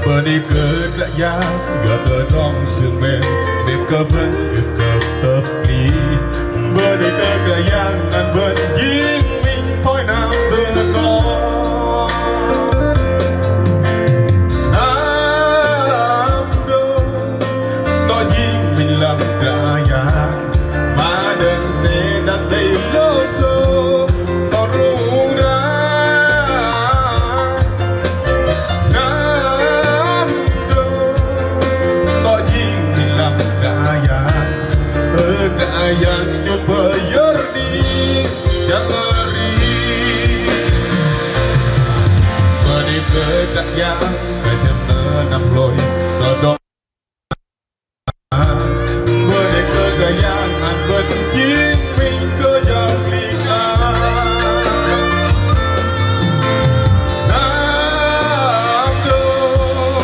Bani kerja gak tong semen Beka bergegap tepi Bani kegayangan berjing Minh thôi nam tenong Nam đâu Có dinh mình làm gaya Mà đừng để đặt đầy lỡ sâu Có ru ra Yang nyoba yerdi jangari Bani kekayaan kejam enam loi Nodok Bani kekayaan berjing Minh kejam lika Nam đâu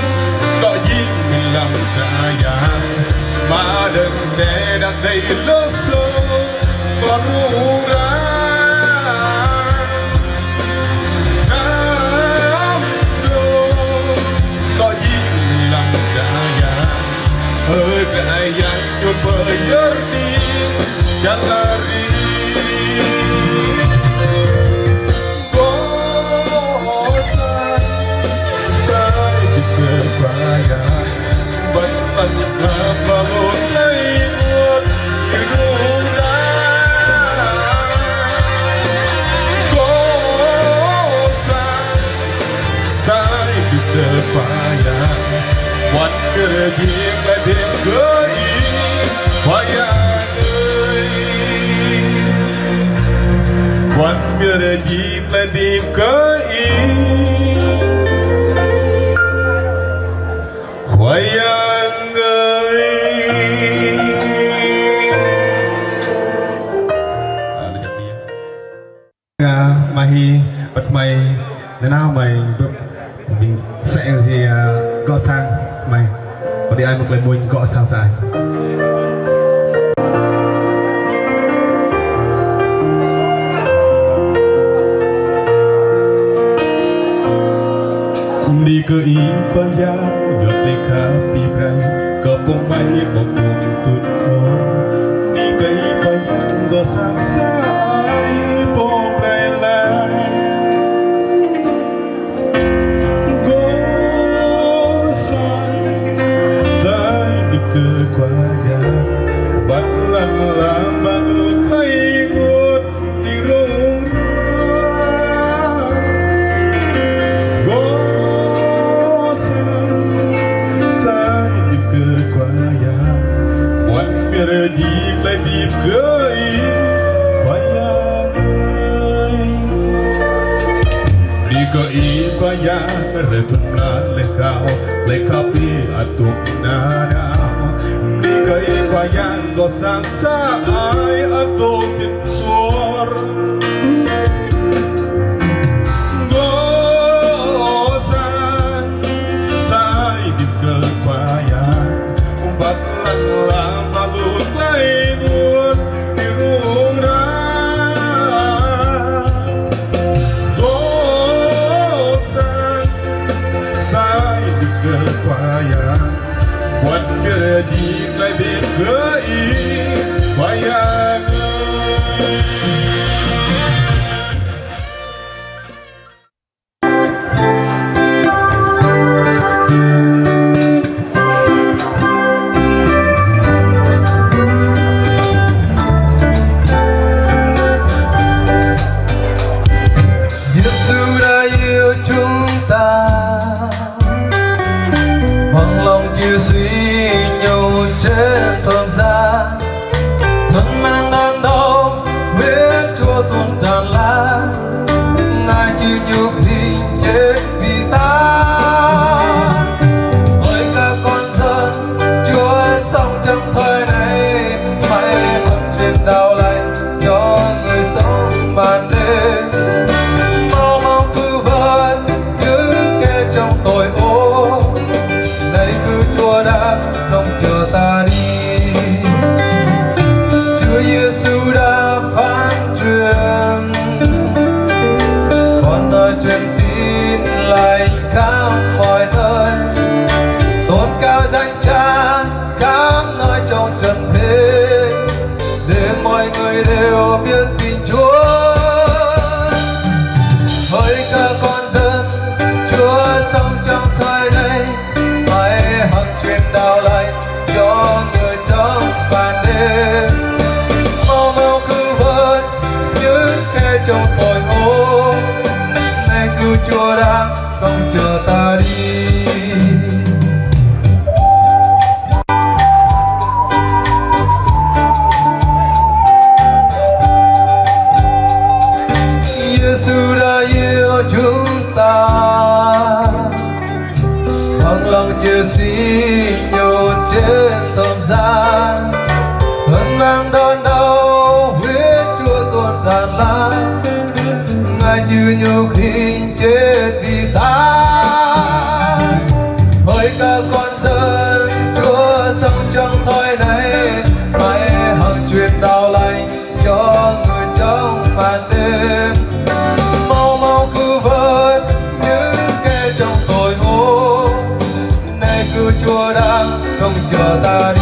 Có dinh mình làm kekayaan Mà đừng để đặt đầy lỡ sâu Còn ru ra Nam đâu Có gì làm gaya Gaya coba yerdi Jalari Bosan Saya kebayang Batan balon lainut Irura Bosan Saya kebayang Buat kerjim kadem gei Bayang Buat kerjim kadem gei Bayang Mahi bật mày thế nào mày mình sẽ thì gõ sang mày có đi ai một lần muốn gõ sang dài đi cơ ý con ya được lấy khá đi bray có bông bay một bông tụt khó đi cơ ý con ya gõ sang dài bông bray lại Bắt lần làm bằng tay ngột đi rung Gõ sân Sai đi cơ qua ya Quán bia dịp lại dịp gửi Qua ya Đi cơ ý qua ya Rê thuần là lê khao phí atuk na na Kay bayang gosang sa ay atokin suor Gosang sa ibig kagbayan Batlan lang malut lainut Nirura Gosang sa ibig kagbayan Buat kerja lại biết gửi bayang Sudah yêu chúng ta bằng lòng chia suy nhau chết thơm ra chờ ta đi. Giêsu đã yêu chúng ta, bằng lòng chia sẻ nhột trên thập giá, ơn mang đón đau huyết Chúa tuôn tràn lan, Ngài chịu nhục hình chết vì ta. Hỡi các con dân Chúa sống trong thoi này, hãy hằng truyền đạo lành cho người trong màn đêm. Mau mau cứu vớt những kẻ trong tội ô, này cứu Chúa đang không chờ ta đi.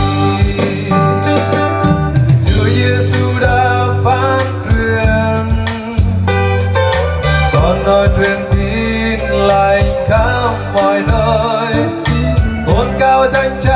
Chúa Giêsu đã phán truyền, con nói truyền tin lành khắp mọi nơi, tôn cao danh cha